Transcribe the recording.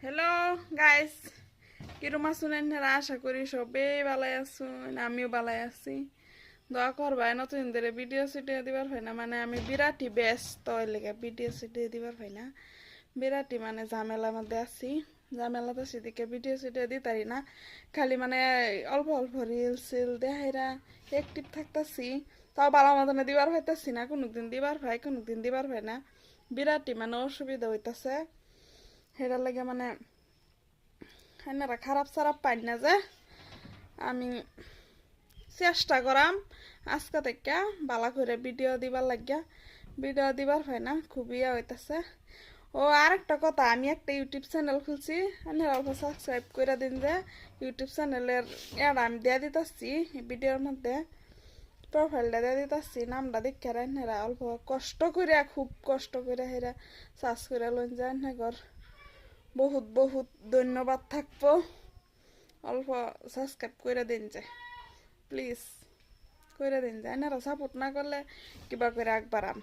Hello guys, কিরম আছুন? এনারা আশা করি সবেই ভালো আছুন, আমিও ভালো আছি। দোয়া করবাই নতুন ধরে ভিডিও সিডিও দিবার হয় না, মানে আমি বিরাটই ব্যস্ত লেগে ভিডিও সিডিও দিবার হয় না। বিরাটই মানে ঝামেলার মধ্যে আছি, ঝামেলাতে সেদিকে ভিডিও সিডিও দিতারি না। খালি মানে অল্প অল্প রিল সিল দেখাইরা অ্যাক্টিভ থাকতাছি, তাও ভালো মতনে দিবার পাইতাছি না। কোনোদিন দিবার পাই, কোনোদিন দিবার পাই না। বিরাটই মানে অসুবিধা হইতাছে। সেটার লাগে মানে এনারা খারাপ সারাপ পাই না যে আমি চেষ্টা করাম আজকে থেকে ভালো করে ভিডিও দিবার লাগিয়া। ভিডিও দিবার হয় না, খুবই হইতাছে। ও আরেকটা কথা, আমি একটা ইউটিউব চ্যানেল খুলছি, আপনারা অল্প সাবস্ক্রাইব করে দিন। যে ইউটিউব চ্যানেলের অ্যাড আমি দিয়ে দিতেছি ভিডিওর মধ্যে, প্রোফাইলটা দিয়ে দিতেছি, নামটা দেখে আপনারা অল্প কষ্ট করে, খুব কষ্ট করে হেরা সার্চ করে লইন যায় ঘর। বহুত বহুত ধন্যবাদ থাকবো। অল্প সাবস্ক্রাইব করে দিন যে প্লিজ, করে দিন যে। এনারা সাপোর্ট না করলে কিবা করে আগ বাড়াম।